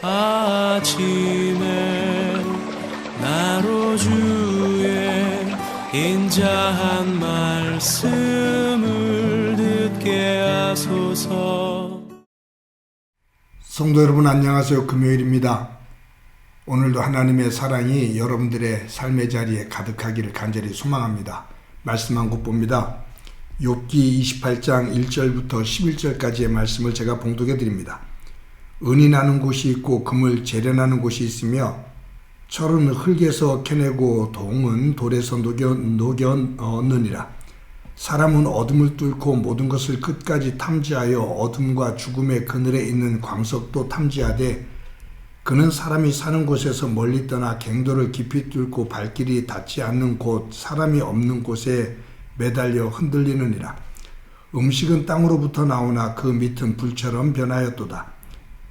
아침에 나로 주의 인자한 말씀을 듣게 하소서. 성도 여러분 안녕하세요. 금요일입니다. 오늘도 하나님의 사랑이 여러분들의 삶의 자리에 가득하기를 간절히 소망합니다. 말씀 한 곳 봅니다. 욥기 28장 1절부터 11절까지의 말씀을 제가 봉독해 드립니다. 은이 나는 곳이 있고 금을 재련하는 곳이 있으며 철은 흙에서 캐내고 동은 돌에서 녹여느니라. 사람은 어둠을 뚫고 모든 것을 끝까지 탐지하여 어둠과 죽음의 그늘에 있는 광석도 탐지하되 그는 사람이 사는 곳에서 멀리 떠나 갱도를 깊이 뚫고 발길이 닿지 않는 곳 사람이 없는 곳에 매달려 흔들리느니라. 음식은 땅으로부터 나오나 그 밑은 불처럼 변하였도다.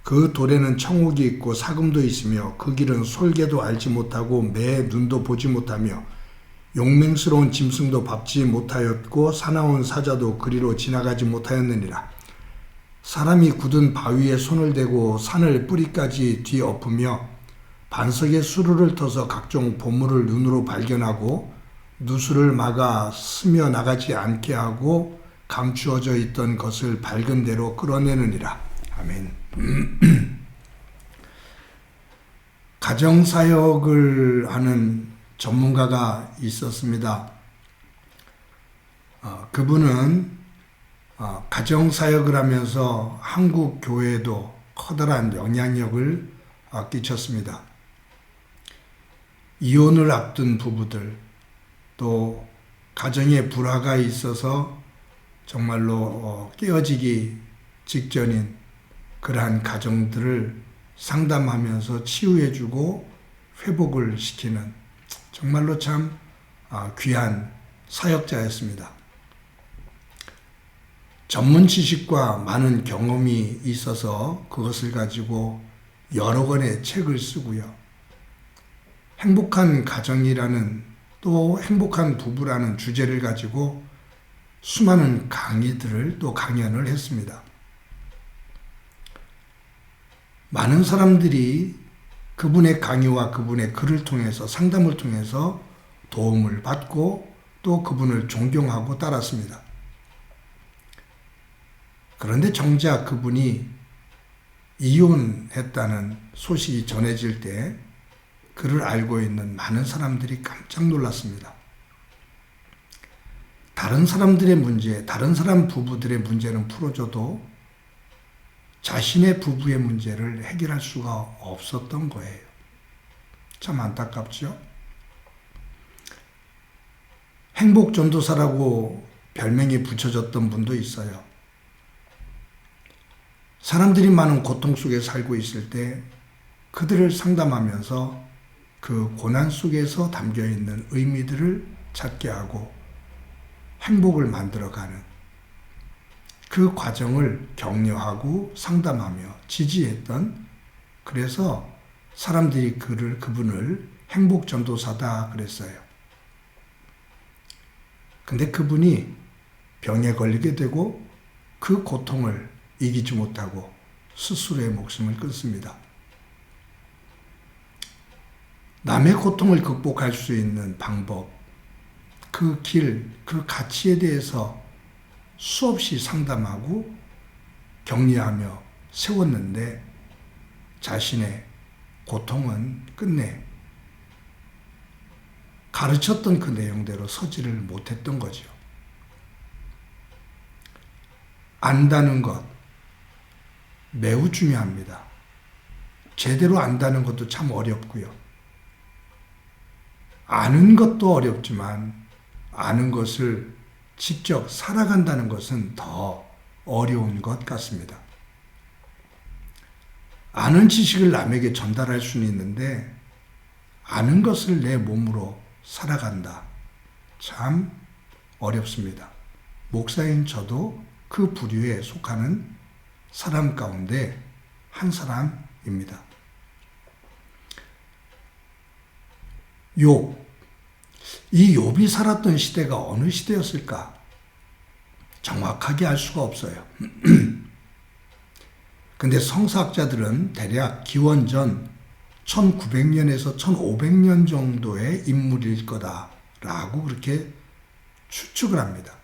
그 돌에는 청옥이 있고 사금도 있으며 그 길은 솔개도 알지 못하고 매 눈도 보지 못하며 용맹스러운 짐승도 밟지 못하였고 사나운 사자도 그리로 지나가지 못하였느니라. 사람이 굳은 바위에 손을 대고 산을 뿌리까지 뒤엎으며 반석에 수루를 터서 각종 보물을 눈으로 발견하고 누수를 막아 스며 나가지 않게 하고 감추어져 있던 것을 밝은 대로 끌어내느니라. 아멘. 가정사역을 하는 전문가가 있었습니다. 그분은 가정사역을 하면서 한국 교회에도 커다란 영향력을 끼쳤습니다. 이혼을 앞둔 부부들, 또 가정에 불화가 있어서 정말로 깨어지기 직전인 그러한 가정들을 상담하면서 치유해주고 회복을 시키는 정말로 참 귀한 사역자였습니다. 전문 지식과 많은 경험이 있어서 그것을 가지고 여러 권의 책을 쓰고요. 행복한 가정이라는 또 행복한 부부라는 주제를 가지고 수많은 강의들을 또 강연을 했습니다. 많은 사람들이 그분의 강의와 그분의 글을 통해서 상담을 통해서 도움을 받고 또 그분을 존경하고 따랐습니다. 그런데 정작 그분이 이혼했다는 소식이 전해질 때 그를 알고 있는 많은 사람들이 깜짝 놀랐습니다. 다른 사람들의 문제, 다른 사람 부부들의 문제는 풀어줘도 자신의 부부의 문제를 해결할 수가 없었던 거예요. 참 안타깝죠? 행복전도사라고 별명이 붙여졌던 분도 있어요. 사람들이 많은 고통 속에 살고 있을 때 그들을 상담하면서 그 고난 속에서 담겨있는 의미들을 찾게 하고 행복을 만들어가는 그 과정을 격려하고 상담하며 지지했던, 그래서 사람들이 그분을 행복전도사다 그랬어요. 근데 그분이 병에 걸리게 되고 그 고통을 이기지 못하고 스스로의 목숨을 끊습니다. 남의 고통을 극복할 수 있는 방법, 그 길, 그 가치에 대해서 수없이 상담하고 격려하며 세웠는데 자신의 고통은 끝내 가르쳤던 그 내용대로 서지를 못했던 거죠. 안다는 것 매우 중요합니다. 제대로 안다는 것도 참 어렵고요. 아는 것도 어렵지만 아는 것을 직접 살아간다는 것은 더 어려운 것 같습니다. 아는 지식을 남에게 전달할 수는 있는데 아는 것을 내 몸으로 살아간다. 참 어렵습니다. 목사인 저도 그 부류에 속하는 사람 가운데 한 사람입니다. 욥, 이 욥이 살았던 시대가 어느 시대였을까? 정확하게 알 수가 없어요. 근데 성서학자들은 대략 기원전 1900년에서 1500년 정도의 인물일 거다라고 그렇게 추측을 합니다.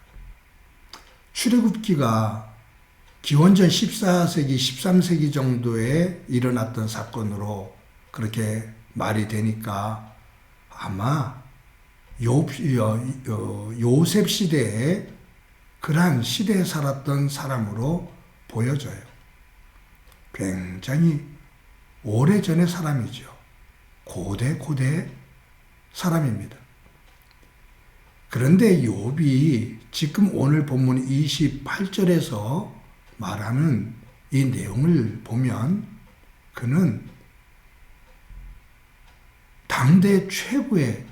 출애굽기가 기원전 14세기, 13세기 정도에 일어났던 사건으로 그렇게 말이 되니까 아마 요셉 시대에 그러한 시대에 살았던 사람으로 보여져요. 굉장히 오래전의 사람이죠. 고대 사람입니다. 그런데 욥이 지금 오늘 본문 28절에서 말하는 이 내용을 보면 그는 당대 최고의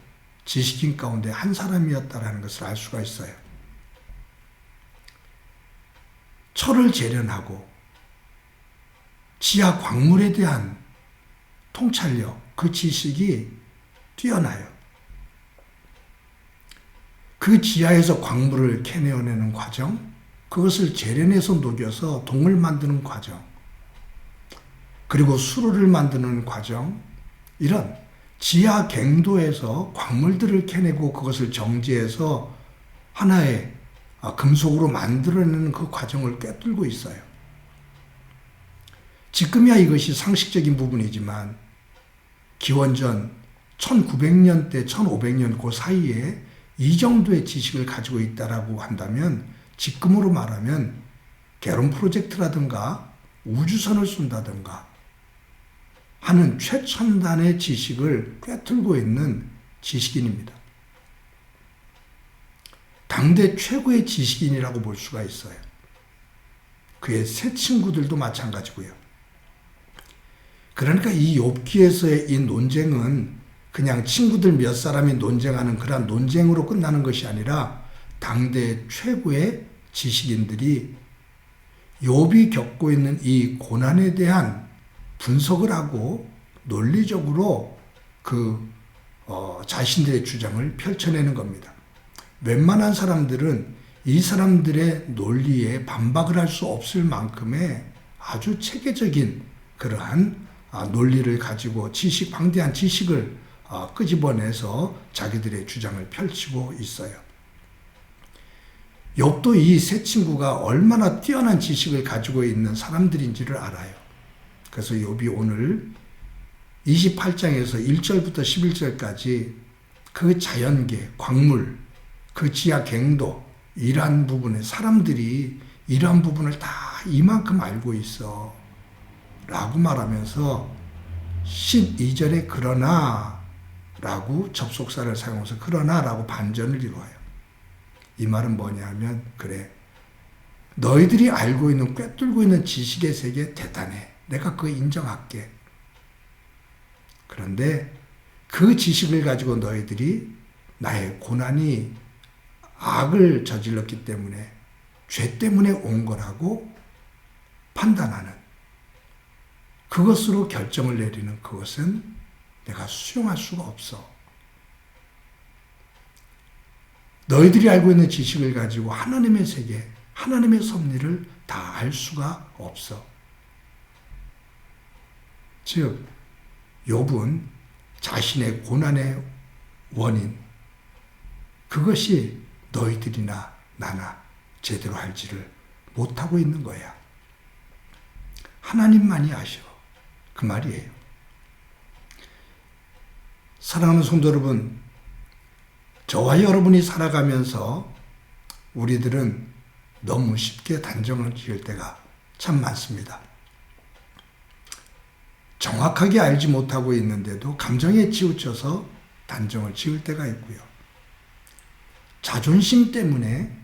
지식인 가운데 한 사람이었다는 것을 알 수가 있어요. 철을 재련하고 지하 광물에 대한 통찰력, 그 지식이 뛰어나요. 그 지하에서 광물을 캐내어내는 과정, 그것을 재련해서 녹여서 동을 만드는 과정, 그리고 수로를 만드는 과정, 이런 지하 갱도에서 광물들을 캐내고 그것을 정제해서 하나의 금속으로 만들어내는 그 과정을 꿰뚫고 있어요. 지금이야 이것이 상식적인 부분이지만 기원전 1900년대, 1500년 그 사이에 이 정도의 지식을 가지고 있다라고 한다면 지금으로 말하면 개론 프로젝트라든가 우주선을 쏜다든가 하는 최첨단의 지식을 꿰뚫고 있는 지식인입니다. 당대 최고의 지식인이라고 볼 수가 있어요. 그의 새 친구들도 마찬가지고요. 그러니까 이 욥기에서의 이 논쟁은 그냥 친구들 몇 사람이 논쟁하는 그런 논쟁으로 끝나는 것이 아니라 당대 최고의 지식인들이 욥이 겪고 있는 이 고난에 대한 분석을 하고 논리적으로 자신들의 주장을 펼쳐내는 겁니다. 웬만한 사람들은 이 사람들의 논리에 반박을 할 수 없을 만큼의 아주 체계적인 그러한 논리를 가지고 방대한 지식을 끄집어내서 자기들의 주장을 펼치고 있어요. 욥도 이 세 친구가 얼마나 뛰어난 지식을 가지고 있는 사람들인지를 알아요. 그래서 욥이 오늘 28장에서 1절부터 11절까지 그 자연계, 광물, 그 지하 갱도, 이러한 부분에 사람들이 이러한 부분을 다 이만큼 알고 있어 라고 말하면서 12절에 그러나 라고 접속사를 사용해서 그러나 라고 반전을 이루어요. 이 말은 뭐냐 하면 그래, 너희들이 알고 있는 꿰뚫고 있는 지식의 세계 대단해. 내가 그거 인정할게. 그런데 그 지식을 가지고 너희들이 나의 고난이 악을 저질렀기 때문에 죄 때문에 온 거라고 판단하는 그것으로 결정을 내리는 그것은 내가 수용할 수가 없어. 너희들이 알고 있는 지식을 가지고 하나님의 세계, 하나님의 섭리를 다 알 수가 없어. 즉, 욥은 자신의 고난의 원인, 그것이 너희들이나 나나 제대로 알지를 못하고 있는 거야. 하나님만이 아셔. 그 말이에요. 사랑하는 성도 여러분, 저와 여러분이 살아가면서 우리들은 너무 쉽게 단정을 지을 때가 참 많습니다. 정확하게 알지 못하고 있는데도 감정에 치우쳐서 단정을 지을 때가 있고요. 자존심 때문에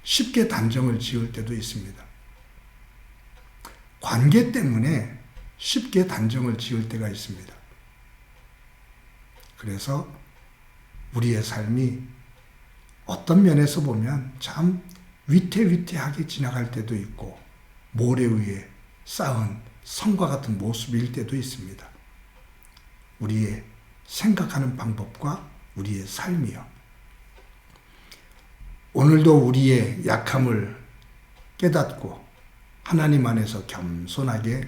쉽게 단정을 지을 때도 있습니다. 관계 때문에 쉽게 단정을 지을 때가 있습니다. 그래서 우리의 삶이 어떤 면에서 보면 참 위태위태하게 지나갈 때도 있고 모래 위에 쌓은 성과 같은 모습일 때도 있습니다. 우리의 생각하는 방법과 우리의 삶이요. 오늘도 우리의 약함을 깨닫고 하나님 안에서 겸손하게,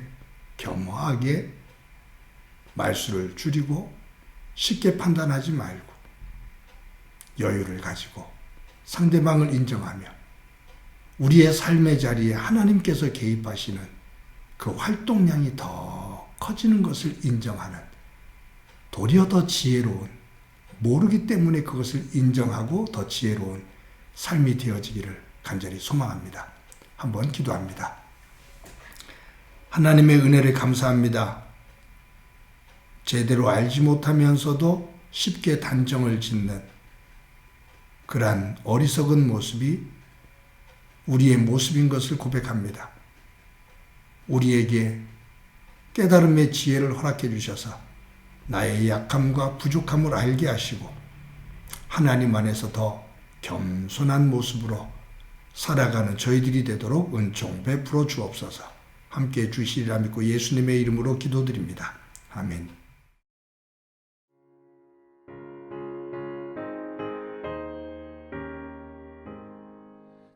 겸허하게 말수를 줄이고 쉽게 판단하지 말고 여유를 가지고 상대방을 인정하며 우리의 삶의 자리에 하나님께서 개입하시는 그 활동량이 더 커지는 것을 인정하는, 도리어 더 지혜로운, 모르기 때문에 그것을 인정하고 더 지혜로운 삶이 되어지기를 간절히 소망합니다. 한번 기도합니다. 하나님의 은혜를 감사합니다. 제대로 알지 못하면서도 쉽게 단정을 짓는 그러한 어리석은 모습이 우리의 모습인 것을 고백합니다. 우리에게 깨달음의 지혜를 허락해 주셔서 나의 약함과 부족함을 알게 하시고 하나님 안에서 더 겸손한 모습으로 살아가는 저희들이 되도록 은총 베풀어 주옵소서. 함께 주시리라 믿고 예수님의 이름으로 기도드립니다. 아멘.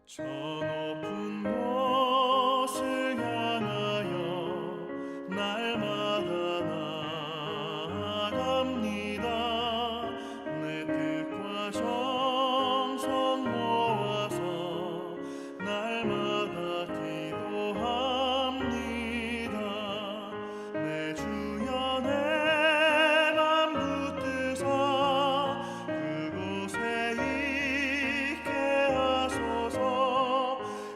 저 높은 곳을 향하여 날마다 나아갑니다. 내 뜻과 정성 모아서 날마다 기도합니다. 내 주여 내 맘 붙드사 그곳에 있게 하소서.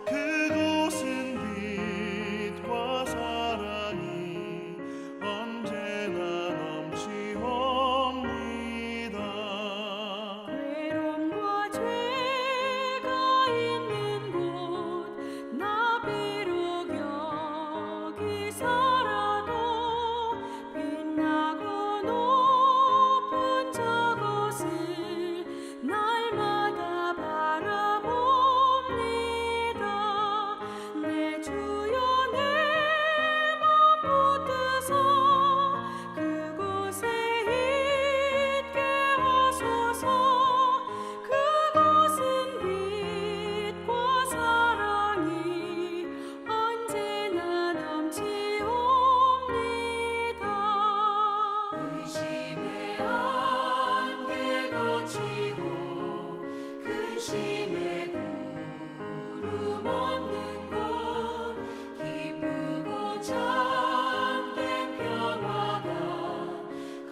그곳은 빛과 사랑이 언제나 넘치옵니다. 괴로움과 죄가 있는 곳 나 비록 여기 살아도 빛나고 높은 저곳을 날마다 바라봅니다. 내 주여 내 맘 붙드사 그곳에 있게 하소서. 그곳은 빛과 사랑이 언제나 넘치옵니다. 의심의 안개 거치고 근심의 구름 없는 곳 기쁘고 참된 평화가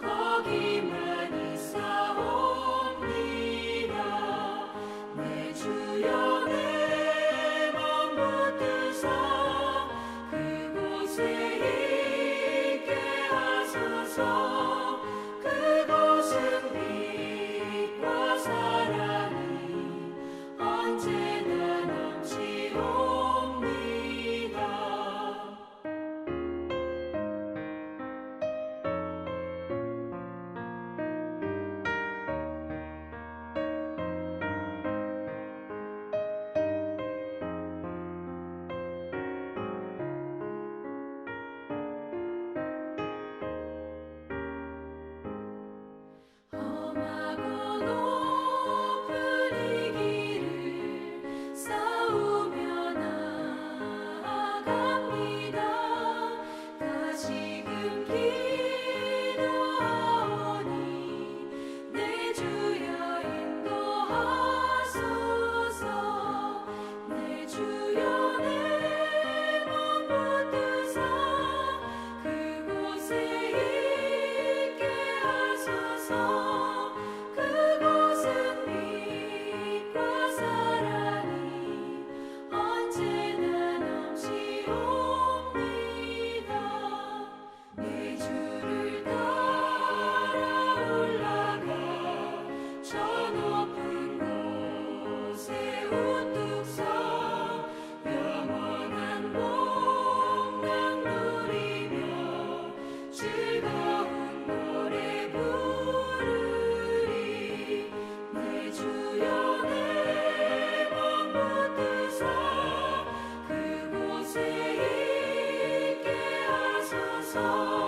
거기만 있사옵니다. 내 주여 내 맘 붙드사 그곳에 있게 하소서. 그곳은 빛과 사랑이 언제나 넘치옵니다. 험하고 높은 이 길을 싸우며 나아갑니다. 다시금 기도하오니 내 주여 인도하소서. 내 주여 내 맘 붙드사 그곳에 있게 하소서. 그곳은 빛과 사랑이 언제나 넘치옵니다. 내 주를 따라 올라가 저 높은 곳에 우뚝 서 영원한 복락 누리며 즐거운 노래 부르리. 내 주여 내 맘 붙드사 그곳에 있게 하소서.